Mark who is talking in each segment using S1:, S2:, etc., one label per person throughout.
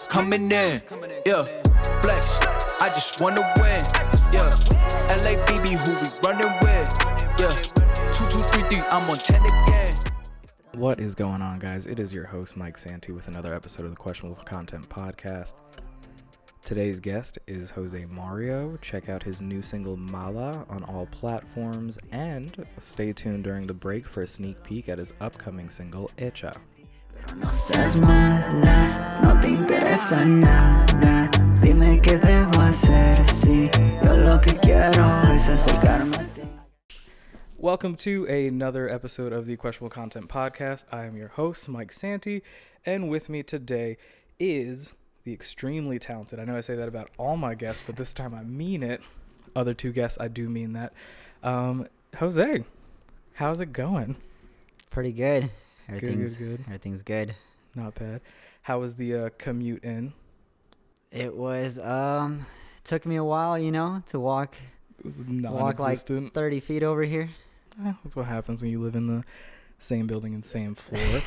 S1: Coming in, yeah, flex. I just wanna win, yeah. LABB, who we running with, yeah. 2233, I'm on 10 again.
S2: What is going on, guys? It is your host, Mike Santee, with another episode of the Questionable Content Podcast. Today's guest is Jose Mario. Check out his new single, Mala, on all platforms, and stay tuned during the break for a sneak peek at his upcoming single, Hecha.
S3: No seas mala, no te interesa nada. Dime qué debo hacer si yo lo que quiero es acercarme a ti.
S2: Welcome to another episode of the Questionable Content Podcast. I am your host, Mike Santee, and with me today is the extremely talented, I know I say that about all my guests, but this time I mean it. Other two guests, I do mean that. Jose, how's it going?
S4: Pretty good.
S2: Good.
S4: Everything's good.
S2: Not bad. How was the commute in?
S4: It was took me a while, to walk like 30 feet over here.
S2: That's what happens when you live in the same building and same floor.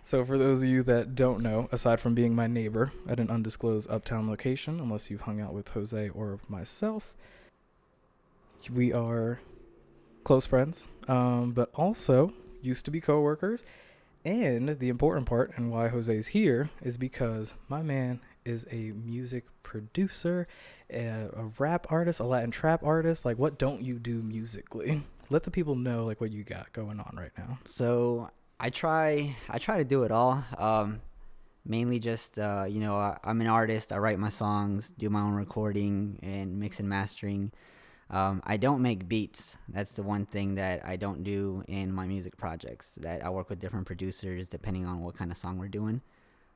S2: So for those of you that don't know, aside from being my neighbor at an undisclosed uptown location, unless you've hung out with Jose or myself, we are close friends, but also used to be coworkers. And the important part, and why Jose's here, is because my man is a music producer, a rap artist, a Latin trap artist. Like, what don't you do musically? Let the people know, like, what you got going on right now.
S4: So I try to do it all. Mainly just, I'm an artist. I write my songs, do my own recording and mix and mastering. I don't make beats. That's the one thing that I don't do in my music projects, that I work with different producers depending on what kind of song we're doing.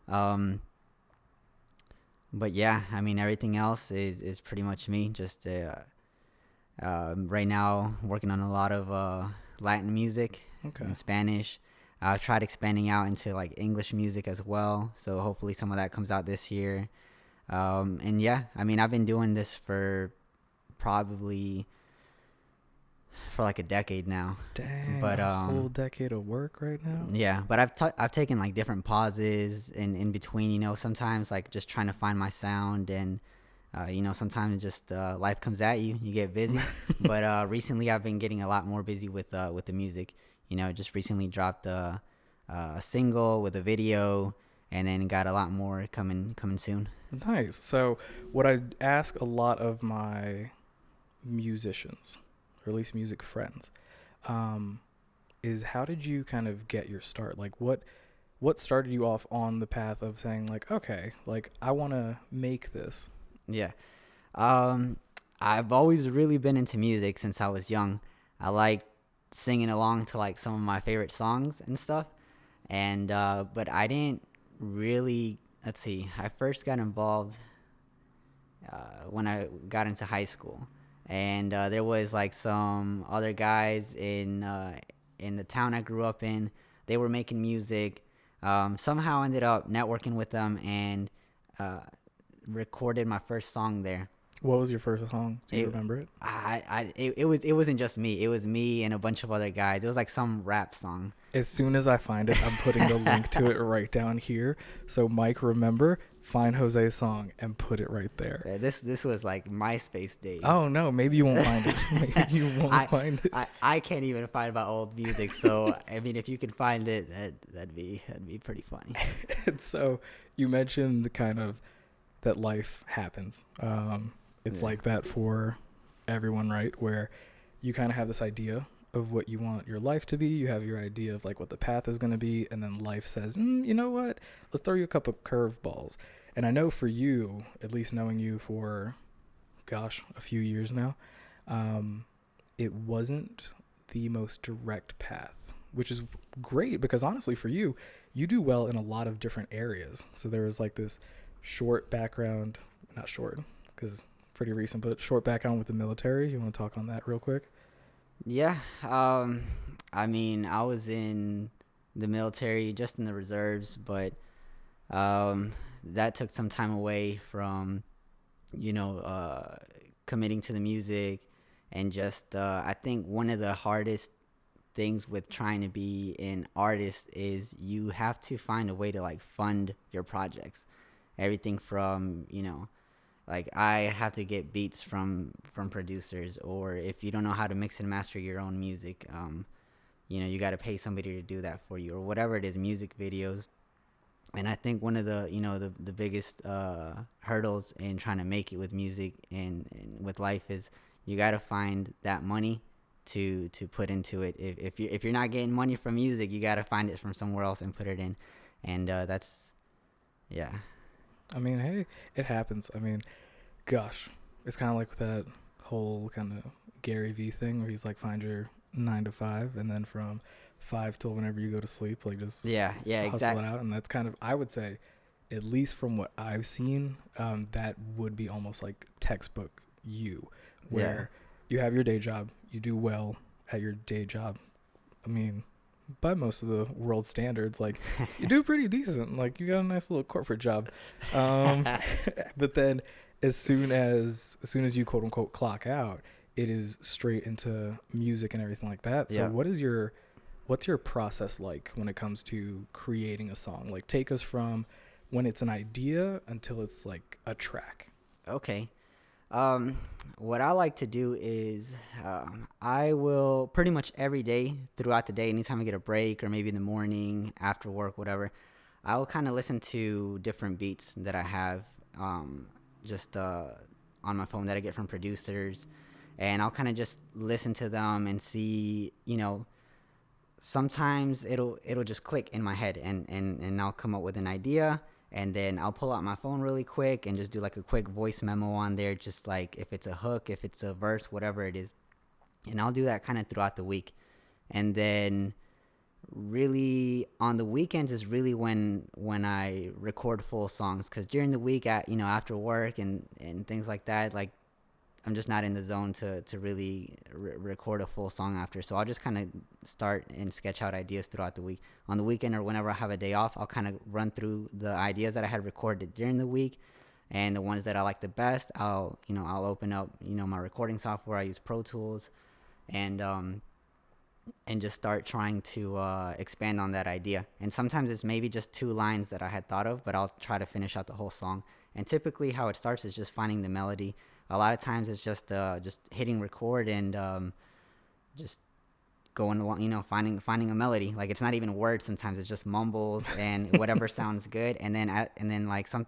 S4: But yeah, I mean, everything else is pretty much me. Just right now working on a lot of Latin music in Spanish. I've tried expanding out into like English music as well. So hopefully some of that comes out this year. And yeah, I mean, I've been doing this for probably for like a decade now.
S2: Dang,
S4: but
S2: a whole decade of work right now.
S4: Yeah, but I've taken like different pauses in between, sometimes like just trying to find my sound, and sometimes just life comes at you, you get busy. But recently I've been getting a lot more busy with the music. Just recently dropped a single with a video, and then got a lot more coming soon.
S2: Nice. So what I ask a lot of my musicians, or at least music friends, is how did you kind of get your start? Like what started you off on the path of saying like, okay, like I want to make this?
S4: Yeah. I've always really been into music since I was young. I like singing along to like some of my favorite songs and stuff. And but I didn't really, I first got involved when I got into high school. And there was like some other guys in the town I grew up in. They were making music. Somehow ended up networking with them and recorded my first song there.
S2: What was your first song? Do you remember it?
S4: It wasn't just me. It was me and a bunch of other guys. It was like some rap song.
S2: As soon as I find it, I'm putting the link to it right down here. So Mike, remember, find Jose's song and put it right there.
S4: Yeah, this was like MySpace days.
S2: Oh no, maybe you won't find it. Maybe you won't find it.
S4: I can't even find my old music. So I mean, if you can find it, that'd be pretty funny.
S2: And so you mentioned kind of that life happens. It's like that for everyone, right? Where you kind of have this idea of what you want your life to be. You have your idea of like what the path is going to be. And then life says, you know what? Let's throw you a couple of curveballs. And I know for you, at least knowing you for, a few years now, it wasn't the most direct path, which is great because honestly for you, you do well in a lot of different areas. So there was like this short background, not short because pretty recent, but short background with the military. You want to talk on that real quick?
S4: Yeah. I mean, I was in the military, just in the reserves, but that took some time away from, committing to the music. And just, I think one of the hardest things with trying to be an artist is you have to find a way to like fund your projects. Everything from, like I have to get beats from producers, or if you don't know how to mix and master your own music, you got to pay somebody to do that for you, or whatever it is, music videos. And I think one of the the biggest hurdles in trying to make it with music and with life is you got to find that money to put into it. If you're not getting money from music, you got to find it from somewhere else and put it in. And that's, yeah.
S2: I mean, hey, it happens. I mean, gosh, it's kind of like that whole kind of Gary Vee thing where he's like, find your 9 to 5, and then from 5 till whenever you go to sleep, like just
S4: yeah,
S2: hustle
S4: exactly.
S2: it out. And that's kind of, I would say, at least from what I've seen, that would be almost like textbook you, where you have your day job, you do well at your day job. I mean, by most of the world standards, like you do pretty decent, like you got a nice little corporate job. But then as soon as you quote unquote clock out, it is straight into music and everything like that. So what's your process like when it comes to creating a song? Like take us from when it's an idea until it's like a track.
S4: Okay. What I like to do is I will pretty much every day throughout the day, anytime I get a break or maybe in the morning, after work, whatever, I will kind of listen to different beats that I have just on my phone that I get from producers. And I'll kind of just listen to them and see, sometimes it'll just click in my head and I'll come up with an idea. And then I'll pull out my phone really quick and just do like a quick voice memo on there, just like if it's a hook, if it's a verse, whatever it is. And I'll do that kind of throughout the week. And then really on the weekends is really when I record full songs, because during the week after work and things like that, like I'm just not in the zone to really record a full song after. So I'll just kind of start and sketch out ideas throughout the week. On the weekend or whenever I have a day off, I'll kind of run through the ideas that I had recorded during the week, and the ones that I like the best, I'll open up, my recording software. I use Pro Tools, and just start trying to expand on that idea. And sometimes it's maybe just 2 lines that I had thought of, but I'll try to finish out the whole song. And typically how it starts is just finding the melody. A lot of times it's just hitting record and just going along, finding a melody. Like it's not even words. Sometimes it's just mumbles and whatever sounds good. And then like some,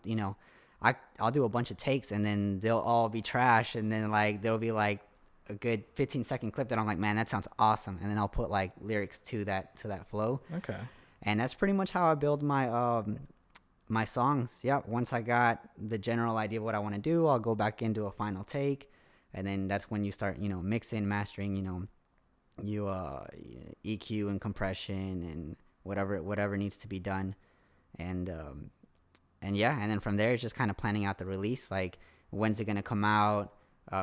S4: I'll do a bunch of takes and then they'll all be trash. And then like there'll be like a good 15-second clip that I'm like, man, that sounds awesome. And then I'll put like lyrics to that flow.
S2: Okay.
S4: And that's pretty much how I build my my songs. Yeah, once I got the general idea of what I want to do, I'll go back into a final take, and then that's when you start mixing, mastering, you EQ and compression and whatever needs to be done. And then from there it's just kind of planning out the release, like when's it going to come out,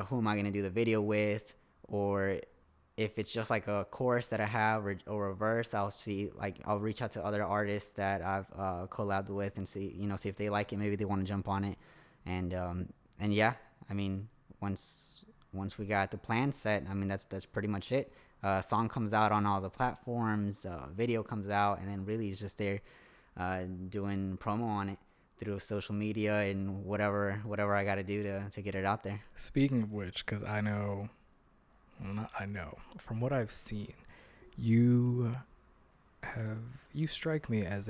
S4: who am I going to do the video with, or if it's just like a chorus that I have or a verse, I'll reach out to other artists that I've collabed with and see if they like it. Maybe they want to jump on it. And yeah, I mean, once we got the plan set, I mean, that's pretty much it. Song comes out on all the platforms, video comes out, and then really it's just there doing promo on it through social media and whatever I got to do to get it out there.
S2: Speaking of which, because I know from what I've seen, you strike me as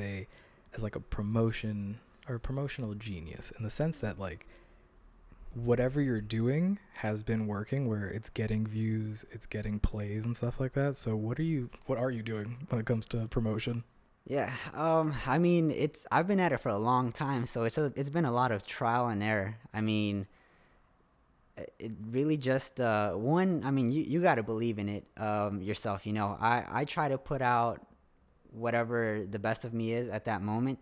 S2: like a promotion or promotional genius, in the sense that like whatever you're doing has been working, where it's getting views, it's getting plays and stuff like that. So what are you doing when it comes to promotion?
S4: Yeah, I mean, I've been at it for a long time, so it's been a lot of trial and error. I mean, it really just you got to believe in it yourself. I try to put out whatever the best of me is at that moment,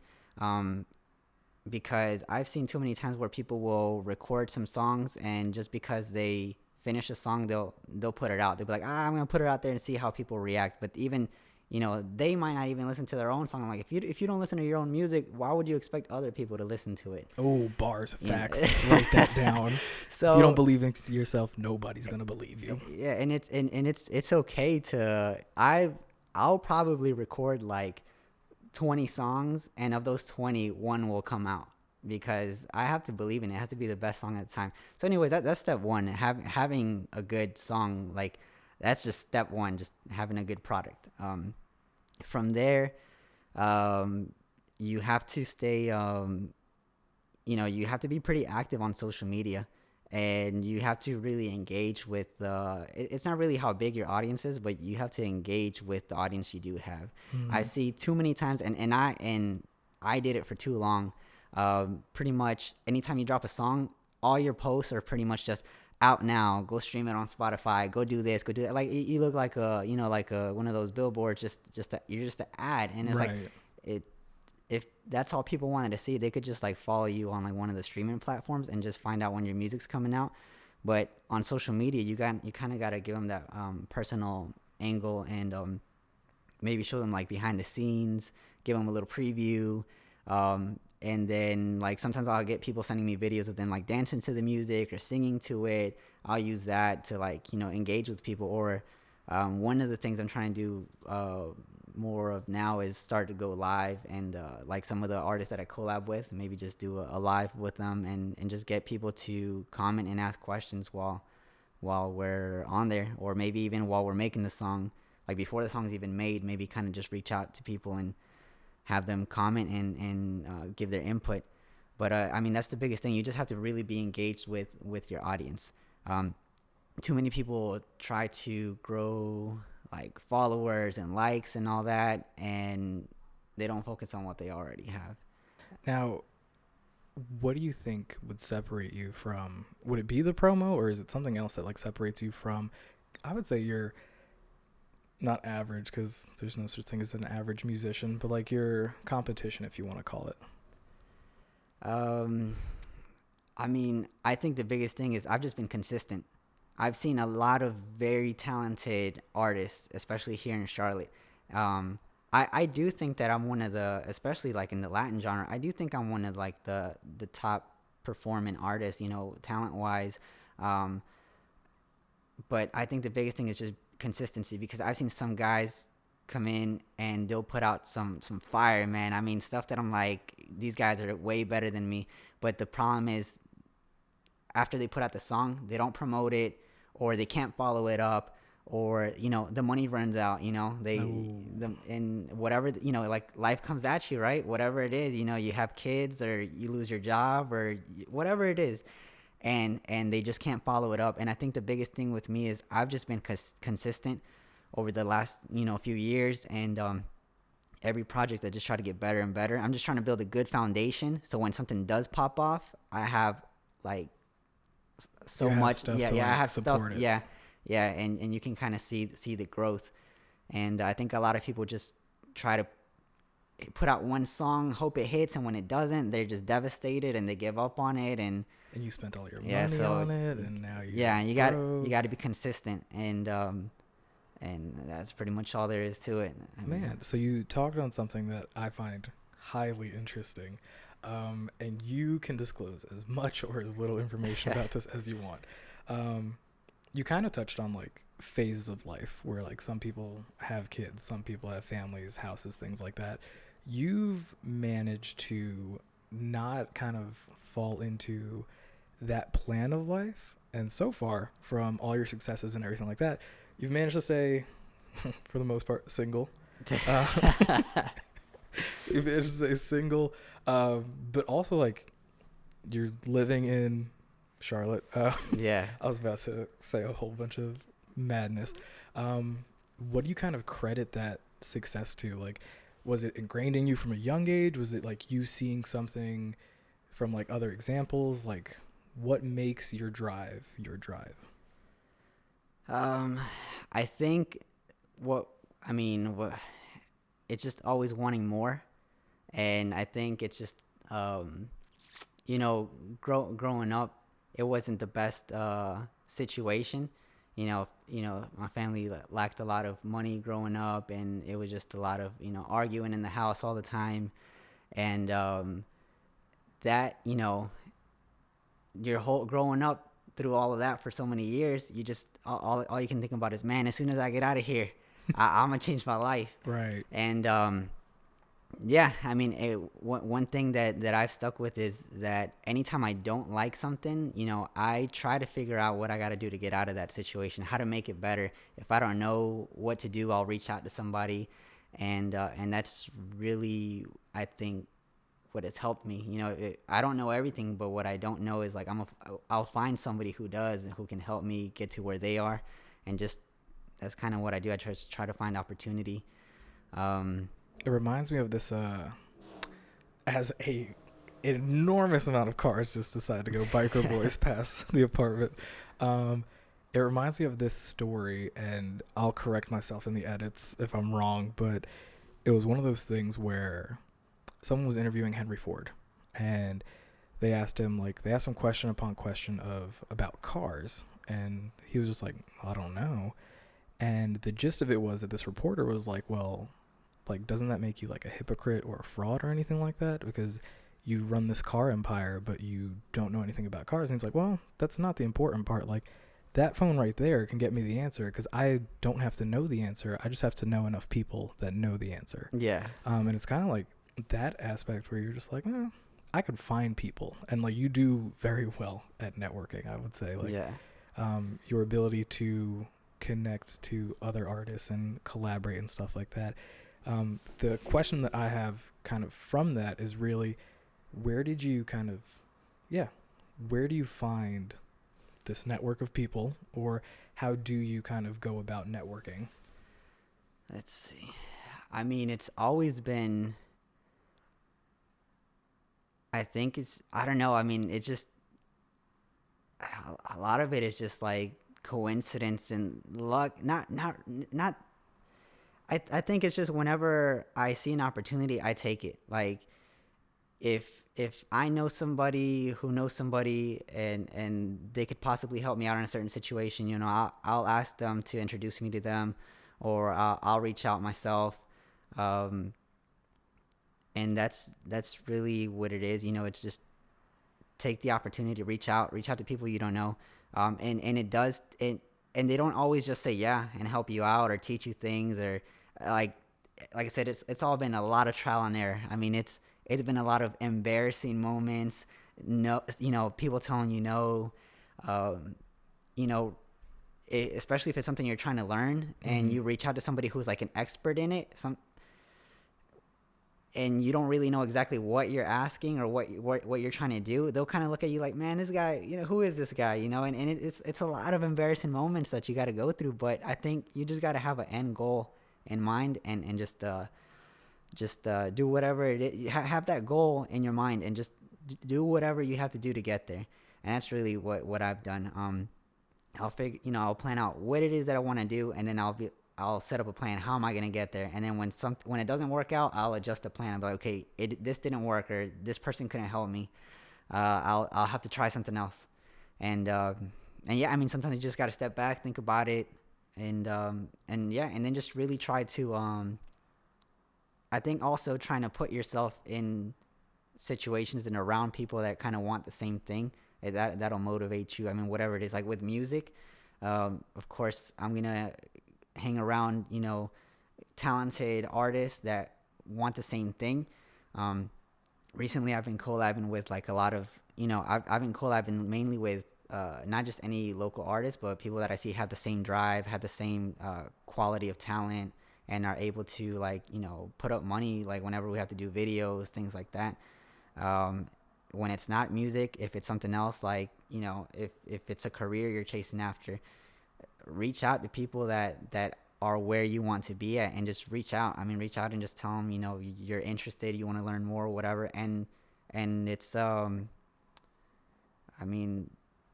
S4: because I've seen too many times where people will record some songs, and just because they finish a song, they'll put it out. They'll be like, I'm gonna put it out there and see how people react. But even they might not even listen to their own song. Like if you don't listen to your own music, why would you expect other people to listen to it?
S2: Oh, bars, facts. Write that down.
S4: So
S2: if you don't believe in yourself, nobody's gonna believe you.
S4: Yeah, and it's okay to I'll probably record like 20 songs, and of those 20, one will come out because I have to believe in it. It has to be the best song at the time. So anyways, that's step one. Having a good song, like that's just step one, just having a good product. From there, you have to stay, you have to be pretty active on social media, and you have to really engage with it's not really how big your audience is, but you have to engage with the audience you do have. I see too many times, and I did it for too long. Pretty much anytime you drop a song, all your posts are pretty much just out now, go stream it on Spotify, go do this, go do that. Like you look like one of those billboards, you're just an ad. And it's right. Like if that's all people wanted to see, they could just like follow you on like one of the streaming platforms and just find out when your music's coming out. But on social media, you kind of got to give them that personal angle, and maybe show them like behind the scenes, give them a little preview. And then like sometimes I'll get people sending me videos of them like dancing to the music or singing to it. I'll use that to like, engage with people. Or one of the things I'm trying to do more of now is start to go live, and like some of the artists that I collab with, maybe just do a live with them, and just get people to comment and ask questions while we're on there, or maybe even while we're making the song, like before the song's even made, maybe kind of just reach out to people and have them comment and give their input. But I mean, that's the biggest thing. You just have to really be engaged with your audience. Too many people try to grow like followers and likes and all that, and they don't focus on what they already have.
S2: Now, what do you think would separate you from, would it be the promo, or is it something else that like separates you from, I would say you're not average, because there's no such thing as an average musician, but like your competition, if you want to call it?
S4: I mean, I think the biggest thing is I've just been consistent. I've seen a lot of very talented artists, especially here in Charlotte. I do think that I'm one of the, especially like in the Latin genre, I do think I'm one of like the top performing artists, talent wise. But I think the biggest thing is just consistency, because I've seen some guys come in and they'll put out some fire, man. I mean, stuff that I'm like, these guys are way better than me. But the problem is, after they put out the song, they don't promote it, or they can't follow it up, or the money runs out. And whatever, like life comes at you, right? Whatever it is, you have kids, or you lose your job, or whatever it is. And they just can't follow it up. And I think the biggest thing with me is I've just been consistent over the last, few years. And every project I just try to get better and better. I'm just trying to build a good foundation, so when something does pop off, I have like so much. I have stuff. Yeah. And you can kind of see the growth. And I think a lot of people just try to put out one song, hope it hits, and when it doesn't, they're just devastated and they give up on it. And
S2: you spent all your money on it, and now
S4: you got to be consistent, and that's pretty much all there is to it.
S2: So you talked on something that I find highly interesting, and you can disclose as much or as little information about this as you want. You kind of touched on like phases of life where like some people have kids, some people have families, houses, things like that. You've managed to not kind of fall into that plan of life, and so far, from all your successes and everything like that, you've managed to stay, for the most part, single. You've managed to stay single, but also like you're living in Charlotte.
S4: Yeah.
S2: I was about to say a whole bunch of madness. What do you kind of credit that success to? Like, was it ingrained in you from a young age? Was it like you seeing something from like other examples? Like, what makes your drive your drive?
S4: I think it's just always wanting more. And I think it's just, growing up, it wasn't the best situation. my family lacked a lot of money growing up, and it was just a lot of arguing in the house all the time, and that your whole growing up through all of that for so many years, you just all you can think about is, man, as soon as I get out of here, I'm gonna change my life.
S2: Right.
S4: And yeah, I mean, one thing that I've stuck with is that anytime I don't like something, I try to figure out what I got to do to get out of that situation, how to make it better. If I don't know what to do, I'll reach out to somebody, and that's really, I think, what has helped me. I don't know everything, but what I don't know is like I'll find somebody who does and who can help me get to where they are, and just that's kind of what I do. I try to find opportunity.
S2: It reminds me of this, as a enormous amount of cars just decided to go biker boys past the apartment. It reminds me of this story, and I'll correct myself in the edits if I'm wrong, but it was one of those things where someone was interviewing Henry Ford, and they asked him question upon question about cars, and he was just like, I don't know. And the gist of it was that this reporter was like, well, like, doesn't that make you like a hypocrite or a fraud or anything like that? Because you run this car empire, but you don't know anything about cars. And he's like, well, that's not the important part. Like, that phone right there can get me the answer, because I don't have to know the answer. I just have to know enough people that know the answer.
S4: Yeah.
S2: And it's kind of like that aspect where you're just like, I could find people. And like, you do very well at networking, I would say. Like,
S4: yeah.
S2: Your ability to connect to other artists and collaborate and stuff like that. The question that I have kind of from that is really, where do you find this network of people, or how do you kind of go about networking?
S4: Let's see. I mean, it's always been, I think I don't know. I mean, it's just, a lot of it is just like coincidence and luck. Not I think it's just whenever I see an opportunity, I take it. Like, if I know somebody who knows somebody, and they could possibly help me out in a certain situation, I'll ask them to introduce me to them, or I'll reach out myself. And that's really what it is. It's just take the opportunity to reach out to people you don't know. And it does it. And they don't always just say yeah and help you out or teach you things, or like I said, it's all been a lot of trial and error. I mean, it's been a lot of embarrassing moments. No, people telling you no, especially if it's something you're trying to learn, and you reach out to somebody who's like an expert in it, and you don't really know exactly what you're asking or what you're trying to do. They'll kind of look at you like, man, this guy, who is this guy? And it's a lot of embarrassing moments that you got to go through. But I think you just got to have an end goal in mind, and just do whatever it is. Have that goal in your mind, and just do whatever you have to do to get there. And that's really what I've done. I'll plan out what it is that I want to do, and then I'll set up a plan. How am I going to get there? And then when it doesn't work out, I'll adjust the plan. I'll be like, okay, this didn't work, or this person couldn't help me. I'll have to try something else. And yeah, I mean, sometimes you just got to step back, think about it, and then just really try to, I think also trying to put yourself in situations and around people that kind of want the same thing. That'll motivate you. I mean, whatever it is, like with music, of course, I'm going to hang around, talented artists that want the same thing. Recently I've been collabing with like a lot of, I've been collabing mainly with not just any local artists, but people that I see have the same drive, have the same quality of talent, and are able to put up money like whenever we have to do videos, things like that. When it's not music, if it's something else, like if it's a career you're chasing after, reach out to people that are where you want to be at, and just reach out and just tell them you're interested, you want to learn more, whatever. And it's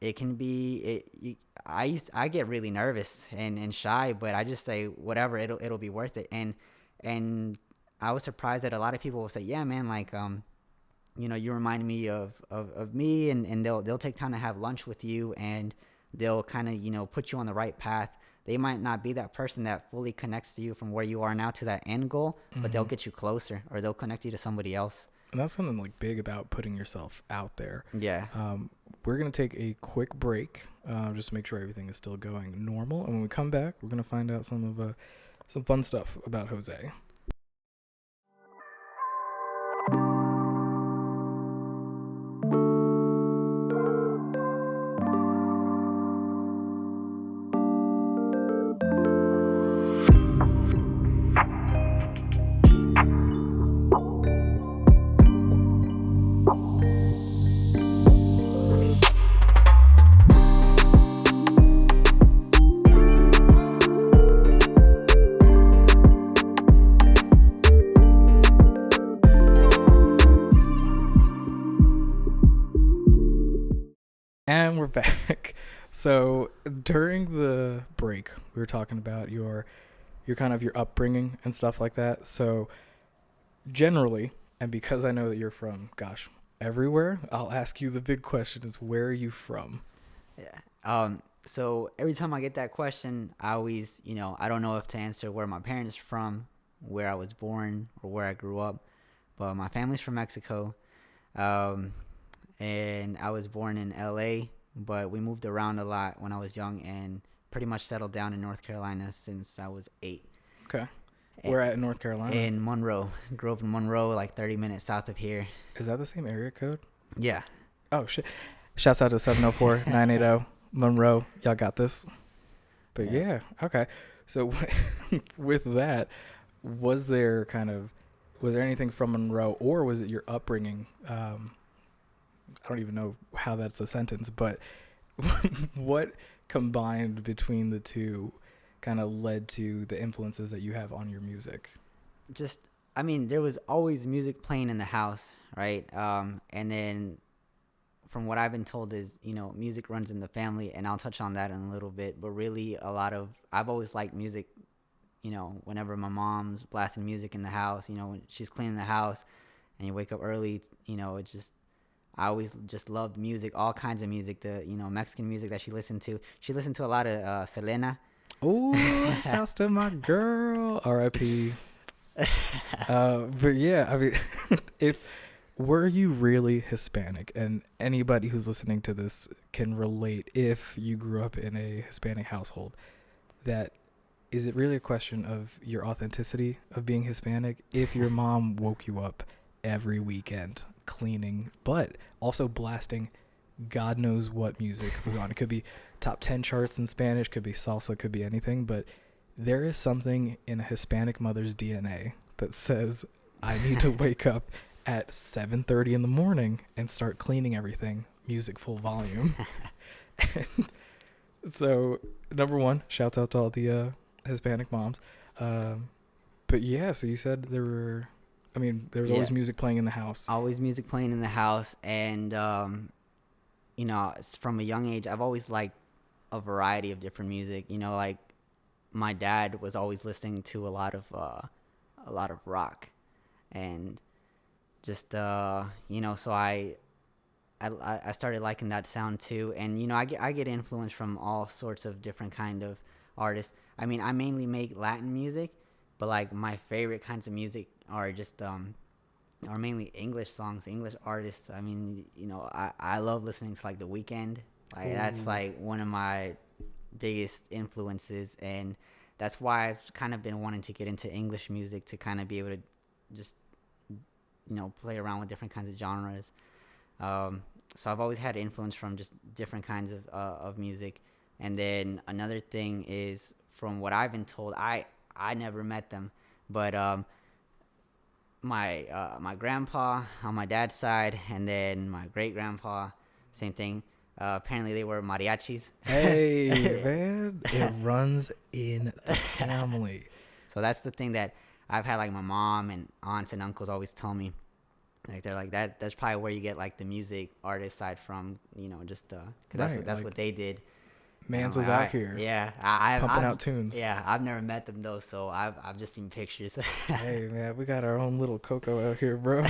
S4: it can be I get really nervous and shy, but I just say whatever, it'll be worth it. And I was surprised that a lot of people will say, yeah man, like you remind me of me, and they'll take time to have lunch with you, and they'll kind of, put you on the right path. They might not be that person that fully connects to you from where you are now to that end goal, but they'll get you closer, or they'll connect you to somebody else.
S2: And that's something like big about putting yourself out there.
S4: Yeah.
S2: We're going to take a quick break, just to make sure everything is still going normal. And when we come back, we're going to find out some fun stuff about Jose. And we're back. So during the break, we were talking about your kind of your upbringing and stuff like that. So generally, and because I know that you're from, everywhere, I'll ask you the big question is, where are you from?
S4: Yeah. So every time I get that question, I always, I don't know if to answer where my parents are from, where I was born, or where I grew up. But my family's from Mexico. And I was born in LA, but we moved around a lot when I was young and pretty much settled down in North Carolina since I was 8.
S2: Okay. Where at in North Carolina?
S4: In Monroe. Grew up in Monroe, like 30 minutes south of here.
S2: Is that the same area code?
S4: Yeah.
S2: Oh, shit. Shouts out to 704-980 Monroe. Y'all got this. But yeah, okay. So with that, was there anything from Monroe, or was it your upbringing? I don't even know how that's a sentence, but what combined between the two kind of led to the influences that you have on your music?
S4: There was always music playing in the house, right? And then from what I've been told is, music runs in the family, and I'll touch on that in a little bit, but really I've always liked music, whenever my mom's blasting music in the house, when she's cleaning the house and you wake up early, I always just loved music, all kinds of music, the, Mexican music that she listened to. She listened to a lot of Selena.
S2: Oh, shouts to my girl, R.I.P. But yeah, were you really Hispanic? And anybody who's listening to this can relate if you grew up in a Hispanic household. Is it really a question of your authenticity of being Hispanic if your mom woke you up every weekend cleaning, but also blasting God knows what music was on? It could be top 10 charts in Spanish, could be salsa, could be anything, but there is something in a Hispanic mother's DNA that says, I need to wake up at 7:30 in the morning and start cleaning everything, music full volume. And so, number one, shouts out to all the Hispanic moms. But yeah, so you said there was always music playing in the house.
S4: Always music playing in the house. And, from a young age, I've always liked a variety of different music. Like my dad was always listening to a lot of rock, and just, so I started liking that sound too. And, I get influence from all sorts of different kind of artists. I mainly make Latin music, but like my favorite kinds of music are just, are mainly English songs, English artists. I love listening to like The Weeknd. Like that's like one of my biggest influences, and that's why I've kind of been wanting to get into English music, to kind of be able to just, play around with different kinds of genres. So I've always had influence from just different kinds of music. And then another thing is, from what I've been told, I never met them, but my grandpa on my dad's side, and then my great grandpa, same thing. Apparently they were mariachis.
S2: Hey, man, it runs in the family.
S4: So that's the thing that I've had, like my mom and aunts and uncles always tell me. Like they're like, that's probably where you get like the music artist side from, just because that's what they did.
S2: Mans was out here.
S4: Yeah,
S2: pumping out tunes.
S4: Yeah, I've never met them though, so I've just seen pictures.
S2: Hey man, we got our own little Coco out here, bro.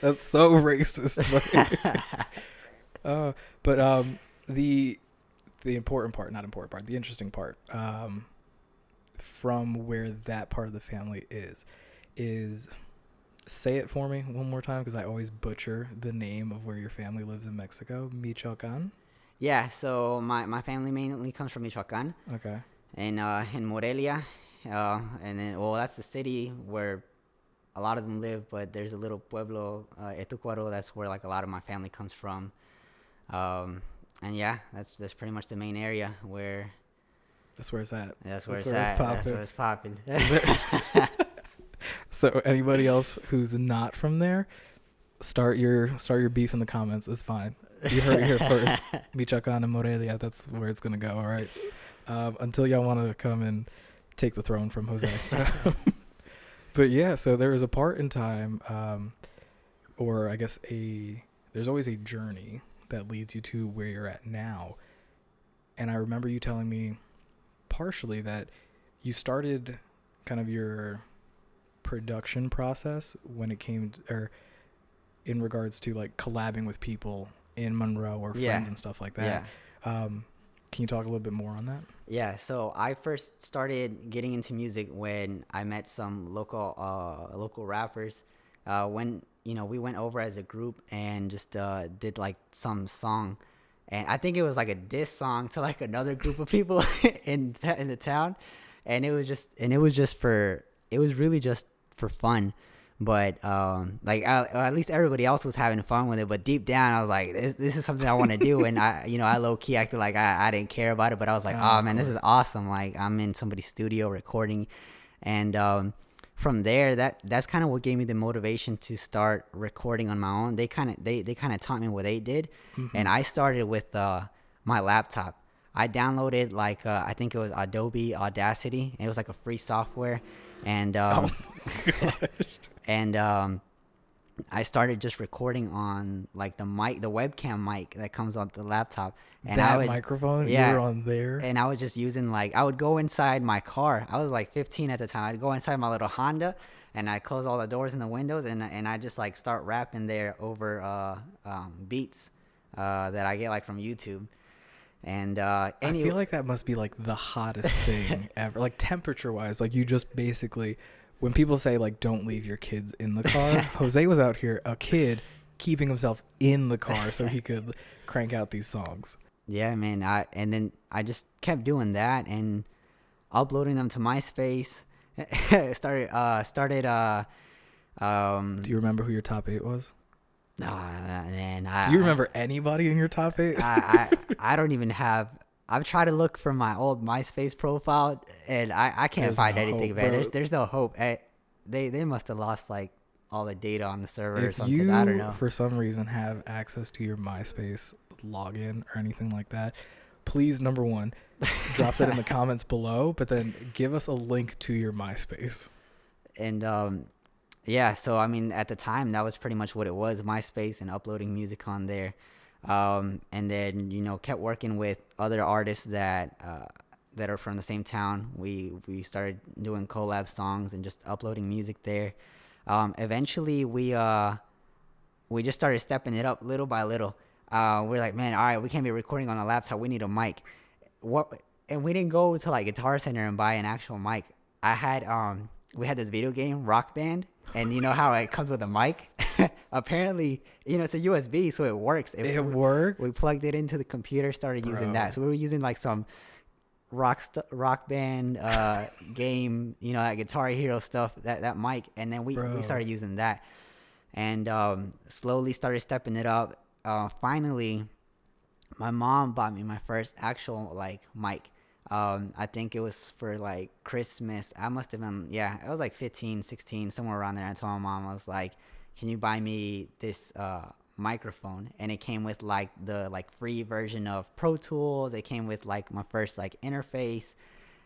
S2: That's so racist. But the interesting part, from where that part of the family is say it for me one more time, because I always butcher the name of where your family lives in Mexico. Michoacan.
S4: Yeah, so my family mainly comes from Michoacan.
S2: Okay.
S4: And in Morelia, and then that's the city where a lot of them live, but there's a little pueblo, Etucuaro, that's where like a lot of my family comes from. And yeah, that's pretty much the main area where.
S2: That's where it's at.
S4: That's where it's at. That's where it's popping.
S2: So anybody else who's not from there, start your beef in the comments. It's fine. You heard it here first. Michoacan and Morelia. That's where it's gonna go. All right. Until y'all want to come and take the throne from Jose. But yeah, so there was a part in time, or I guess there's always a journey that leads you to where you're at now. And I remember you telling me partially that you started kind of your production process when it came or in regards to like collabing with people in Monroe or friends and stuff like that. Yeah. Can you talk a little bit more on that?
S4: Yeah, so I first started getting into music when I met some local rappers. When we went over as a group and just did like some song, and I think it was like a diss song to like another group of people in the town, and it was really just for fun. But at least everybody else was having fun with it. But deep down, I was like, this is something I want to do. And I low key acted like I didn't care about it. But I was like, oh man, this is awesome. Like I'm in somebody's studio recording, and from there, that's kind of what gave me the motivation to start recording on my own. They kind of taught me what they did, and I started with my laptop. I downloaded I think it was Adobe Audacity. It was like a free software, and and I started just recording on like the webcam mic that comes on the laptop. And
S2: microphone you were on there?
S4: And I was just using I would go inside my car. I was like 15 at the time. I'd go inside my little Honda and I close all the doors and the windows and I just like start rapping there over beats that I get like from YouTube. And I
S2: feel like that must be like the hottest thing ever. Like temperature wise, like you just basically, when people say like don't leave your kids in the car, Jose was out here, a kid, keeping himself in the car so he could crank out these songs.
S4: Yeah, man. And then I just kept doing that and uploading them to MySpace.
S2: Do you remember who your top 8 was?
S4: Man.
S2: Do you remember anybody in your top 8?
S4: I don't even have. I've tried to look for my old MySpace profile, and I can't find anything, man. There's no hope. They must have lost like all the data on the server or something. I don't know.
S2: If you, for some reason, have access to your MySpace login or anything like that, please, number one, drop it in the comments below, but then give us a link to your MySpace.
S4: And yeah, so I mean, at the time, that was pretty much what it was, MySpace and uploading music on there. And then, kept working with other artists that are from the same town. We started doing collab songs and just uploading music there. Eventually, we just started stepping it up little by little. We're like, man, all right, we can't be recording on a laptop. We need a mic. And we didn't go to like Guitar Center and buy an actual mic. We had this video game, Rock Band. And you know how it comes with a mic? Apparently, it's a USB, so it works.
S2: It worked?
S4: We plugged it into the computer, started using that. So we were using like some rock band game, that Guitar Hero stuff, that mic. And then we started using that. And slowly started stepping it up. Finally, my mom bought me my first actual mic. I think it was for like Christmas. I must have been, it was like 15, 16, somewhere around there. I told my mom, I was like, can you buy me this microphone? And it came with like the free version of Pro Tools. It came with like my first interface.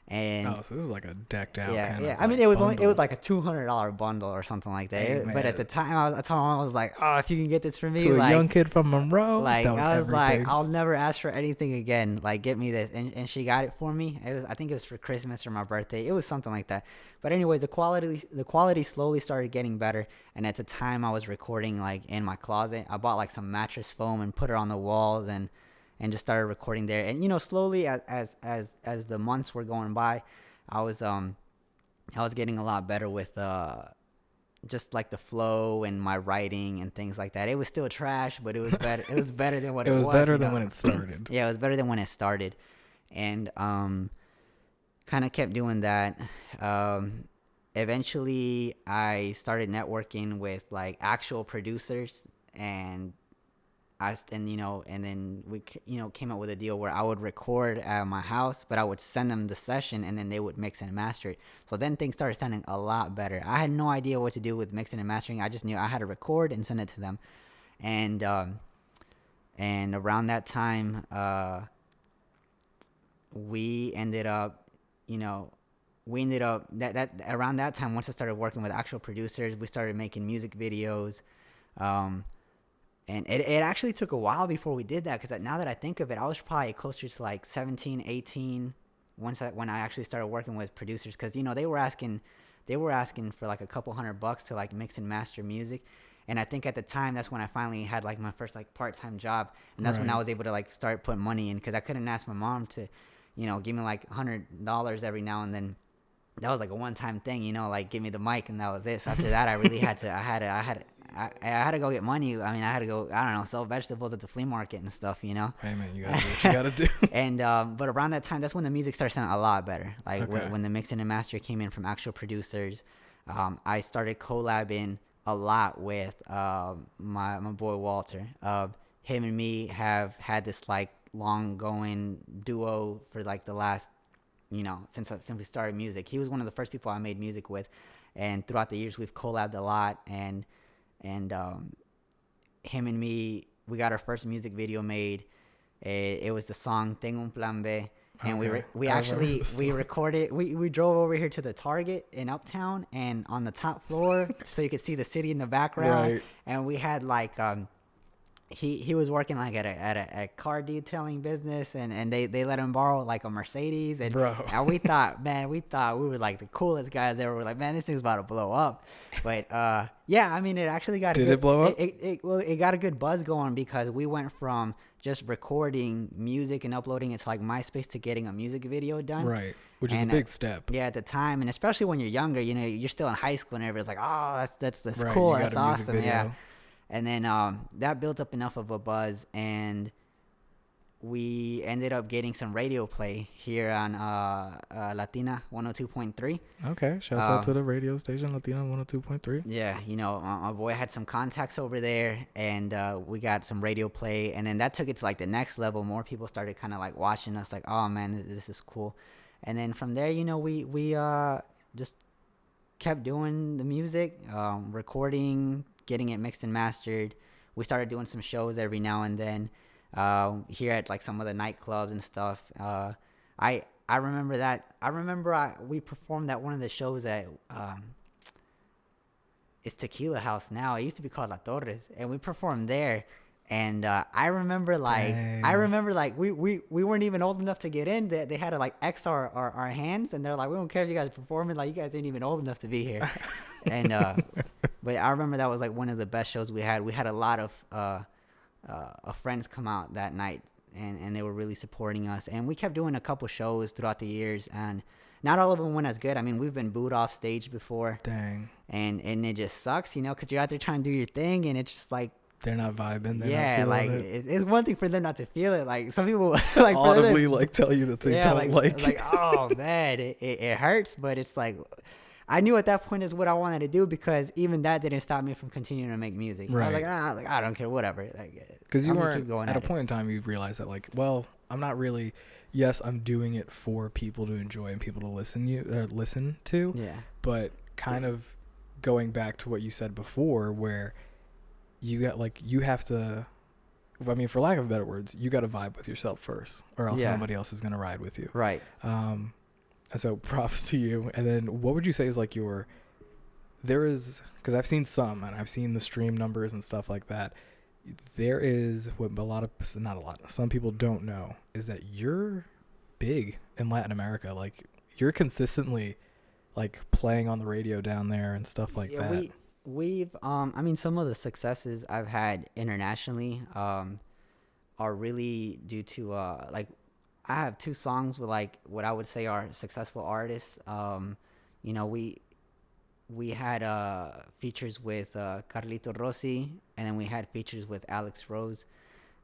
S4: And
S2: so this is like a decked out
S4: kind of
S2: I mean,
S4: it was like a $200 bundle or something like that. Hey, but at the time, I told my mom, I was like, oh, if you can get this for me,
S2: to a young kid from Monroe, that was
S4: I was
S2: everything.
S4: like, I'll never ask for anything again. Like, get me this, and she got it for me. I think it was for Christmas or my birthday. It was something like that. But anyways, the quality slowly started getting better. And at the time, I was recording in my closet. I bought some mattress foam and put it on the walls, and and just started recording there. And slowly as the months were going by, I was getting a lot better with just like the flow and my writing and things like that. It was still trash, but it was better. It was better than what it was.
S2: It was better than when it started.
S4: Yeah, it was better than when it started, and kind of kept doing that. Eventually, I started networking with like actual producers, and then we came up with a deal where I would record at my house, but I would send them the session, and then they would mix and master it. So then things started sounding a lot better. I had no idea what to do with mixing and mastering. I just knew I had to record and send it to them, and around that time, we ended up that around that time, once I started working with actual producers, we started making music videos. And it actually took a while before we did that, because now that I think of it, I was probably closer to like 17, 18 when I actually started working with producers, because they were asking for like a couple $100 to like mix and master music. And I think at the time, that's when I finally had like my first like part-time job, and that's when I was able to like start putting money in, because I couldn't ask my mom to give me like $100 every now and then. That was like a one-time thing, like give me the mic and that was it. So after that, I really had to, I had to go get money. I mean, I had to go, I don't know, sell vegetables at the flea market and stuff,
S2: Hey man, you gotta do what you gotta do.
S4: And, but around that time, that's when the music started sounding a lot better. Like when the mixing and master came in from actual producers, I started collabing a lot with, my boy Walter. Him and me have had this like long going duo for like the last, since we started music. He was one of the first people I made music with, and throughout the years we've collabed a lot. And him and me, we got our first music video made. It was the song "Tengo un Plan B," and we recorded. We drove over here to the Target in Uptown, and on the top floor, so you could see the city in the background.
S2: Right.
S4: And we had like he was working like at a car detailing business, and they let him borrow like a Mercedes, and we thought we were like the coolest guys ever. We're like, man, this thing's about to blow up. But yeah, I mean, it actually got
S2: it blow up?
S4: It got a good buzz going, because we went from just recording music and uploading it to like MySpace to getting a music video done.
S2: Right, which is a big step.
S4: Yeah, at the time, and especially when you're younger, you're still in high school and everybody's like, oh, that's
S2: right,
S4: cool, that's awesome.
S2: Video.
S4: Yeah. And then that built up enough of a buzz, and we ended up getting some radio play here on Latina 102.3.
S2: Okay, shouts out to the radio station Latina 102.3.
S4: Yeah, my boy had some contacts over there, and we got some radio play, and then that took it to like the next level. More people started kind of like watching us, like, oh man, this is cool. And then from there, we just kept doing the music, recording, getting it mixed and mastered. We started doing some shows every now and then here at like some of the nightclubs and stuff. I remember that. We performed at one of the shows at it's Tequila House now. It used to be called La Torres, and we performed there. And I remember we weren't even old enough to get in. They had to like X our hands, and they're like, we don't care if you guys are performing, like you guys ain't even old enough to be here. And but I remember that was like one of the best shows we had. We had a lot of friends come out that night, and they were really supporting us. And we kept doing a couple shows throughout the years, and not all of them went as good. I mean, we've been booed off stage before.
S2: Dang.
S4: And it just sucks, because you're out there trying to do your thing, and it's just like,
S2: they're not vibing.
S4: They're not feeling it. It's one thing for them not to feel it. Like some people like
S2: audibly like tell you that they don't like
S4: it. Oh man, it hurts, but it's like I knew at that point is what I wanted to do, because even that didn't stop me from continuing to make music.
S2: Right.
S4: I was like, I don't care, whatever.
S2: Because you weren't at a point in time you realized that like, well, I'm not really. Yes, I'm doing it for people to enjoy and people to listen to.
S4: Yeah.
S2: But kind of going back to what you said before, where you have to, I mean, for lack of better words, you got to vibe with yourself first, or else nobody else is going to ride with you.
S4: Right.
S2: So props to you. And then what would you say is like because I've seen some, and I've seen the stream numbers and stuff like that. There is what some people don't know is that you're big in Latin America. Like you're consistently like playing on the radio down there and stuff like that. We've
S4: I mean, some of the successes I've had internationally are really due to like I have 2 songs with like what I would say are successful artists. You know, we had features with Carlito Rossi, and then we had features with Alex Rose.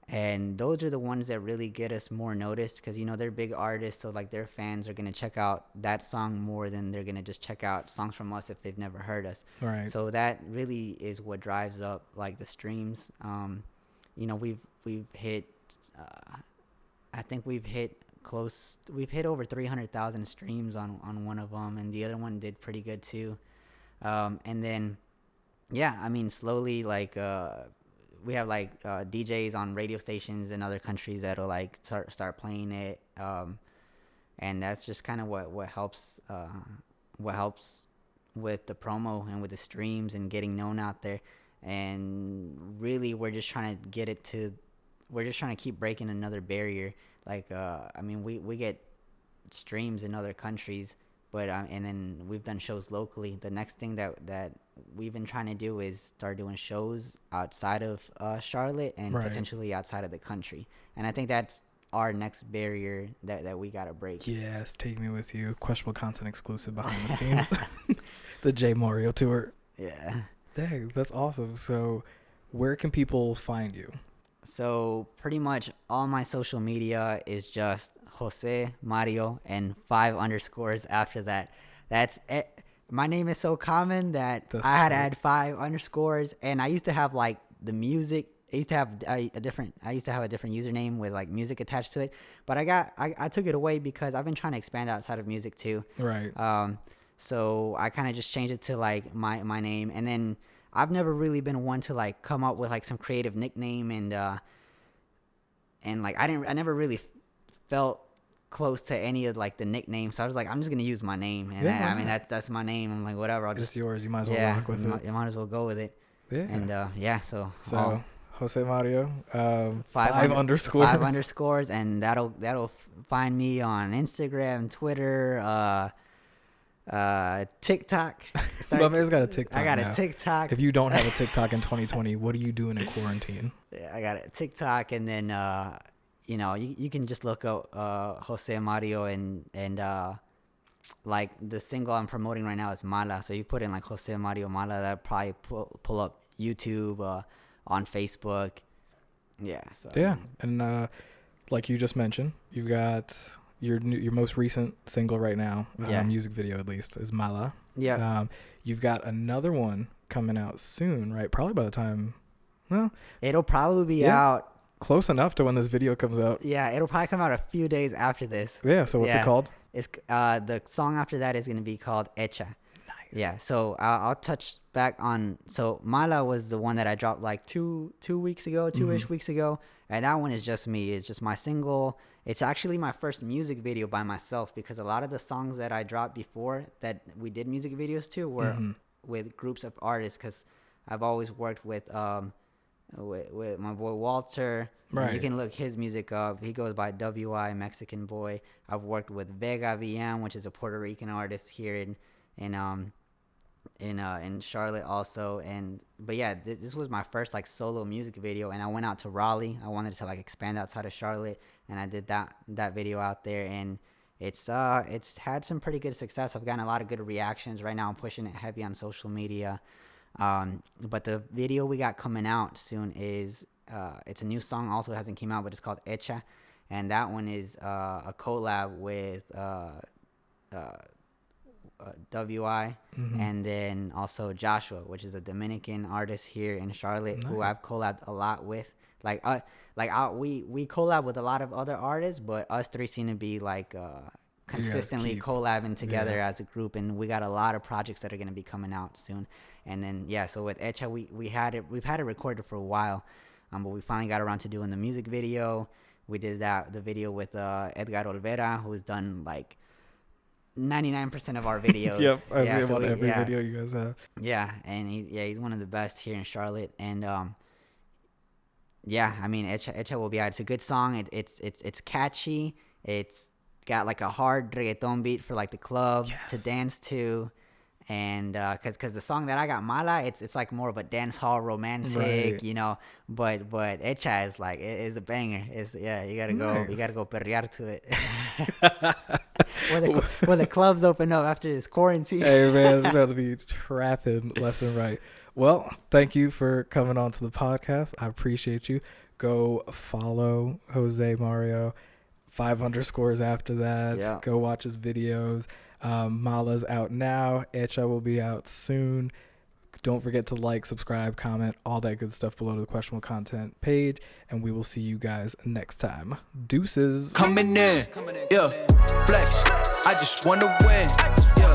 S4: And those are the ones that really get us more noticed because, you know, they're big artists. So, like, their fans are going to check out that song more than they're going to just check out songs from us if they've never heard us.
S2: Right.
S4: So that really is what drives up, like, the streams. You know, we've hit, I think we've hit over 300,000 streams on one of them. And the other one did pretty good, too. And then, yeah, I mean, slowly, like, we have like DJs on radio stations in other countries that'll like start playing it, and that's just kind of what helps with the promo and with the streams and getting known out there. And really, we're just trying to keep breaking another barrier. Like, I mean, we get streams in other countries, but and then we've done shows locally. The next thing that we've been trying to do is start doing shows outside of Charlotte and potentially outside of the country. And I think that's our next barrier that we got to break.
S2: Yes, take me with you. Questionable content exclusive behind the scenes. The J Mario tour.
S4: Yeah.
S2: Dang, that's awesome. So where can people find you?
S4: So pretty much all my social media is just Jose Mario and 5 underscores after that. That's it. My name is so common that I had to add 5 underscores, and I used to have like the music. I used to have a different username with like music attached to it, but I took it away because I've been trying to expand outside of music too.
S2: Right.
S4: So I kind of just changed it to like my name, and then I've never really been one to like come up with like some creative nickname, and like I never really felt close to any of like the nicknames, so I was like, I'm just gonna use my name, and I mean that's my name. I'm like, whatever, I'll just
S2: yours. You might as well rock with it.
S4: You might as well go with it.
S2: Yeah.
S4: And so
S2: Jose Mario, 5 underscores.
S4: 5 underscores, and that'll find me on Instagram, Twitter, TikTok.
S2: My man's got a TikTok.
S4: I got
S2: now.
S4: a TikTok.
S2: If you don't have a TikTok in 2020, what are you doing in quarantine?
S4: Yeah, I got a TikTok, and then you know, you can just look up Jose Mario, and like the single I'm promoting right now is Mala. So you put in like Jose Mario Mala, that probably pull up YouTube, on Facebook. Yeah. So
S2: yeah, and like you just mentioned, you've got your most recent single right now, music video at least, is Mala.
S4: Yeah.
S2: You've got another one coming out soon, right? Probably by the time, well,
S4: it'll probably be out
S2: close enough to when this video comes out.
S4: Yeah, it'll probably come out a few days after this.
S2: Yeah. So what's it called?
S4: It's the song after that is gonna be called Hecha.
S2: Nice.
S4: Yeah. So I'll touch back on. So Mala was the one that I dropped like two weeks ago, 2-ish weeks ago, and that one is just me. It's just my single. It's actually my first music video by myself, because a lot of the songs that I dropped before that we did music videos to were with groups of artists, because I've always worked with my boy Walter.
S2: Right.
S4: You can look his music up. He goes by WI Mexican Boy. I've worked with Vega VM, which is a Puerto Rican artist here in Charlotte also. But yeah, this was my first like solo music video, and I went out to Raleigh. I wanted to like expand outside of Charlotte, and I did that video out there, and it's had some pretty good success. I've gotten a lot of good reactions. Right now I'm pushing it heavy on social media. But the video we got coming out soon is it's a new song, also hasn't came out, but it's called Hecha, and that one is a collab with WI, and then also Joshua, which is a Dominican artist here in Charlotte, who I've collabed a lot with. We collab with a lot of other artists, but us three seem to be like consistently collabing together as a group, and we got a lot of projects that are going to be coming out soon. And then so with Hecha, we've had it recorded for a while, but we finally got around to doing the music video. We did the video with Edgar Olvera, who's done like 99% of our videos.
S2: Yep, I see him on every video you guys have.
S4: Yeah, and he's one of the best here in Charlotte, and I mean, Hecha will be out. It's a good song. It's catchy. It's got like a hard reggaeton beat for like the club to dance to, And cause the song that I got, Mala, it's like more of a dance hall romantic, you know. But Hecha is like it is a banger. You gotta go perrear to it. When the clubs open up after this quarantine.
S2: Hey man, it's about to be trapping left and right. Well, thank you for coming on to the podcast. I appreciate you. Go follow Jose Mario. 500 scores after that.
S4: Yeah.
S2: Go watch his videos. Mala's out now. Hecha will be out soon. Don't forget to like, subscribe, comment, all that good stuff below the questionable content page. And we will see you guys next time. Deuces.
S1: Coming in, yeah, flex. I just wanna win, yeah.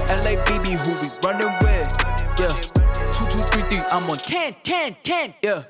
S1: LA BB, who we running with, yeah. 2, 2, 3, 3. I'm on 10, 10, 10, yeah.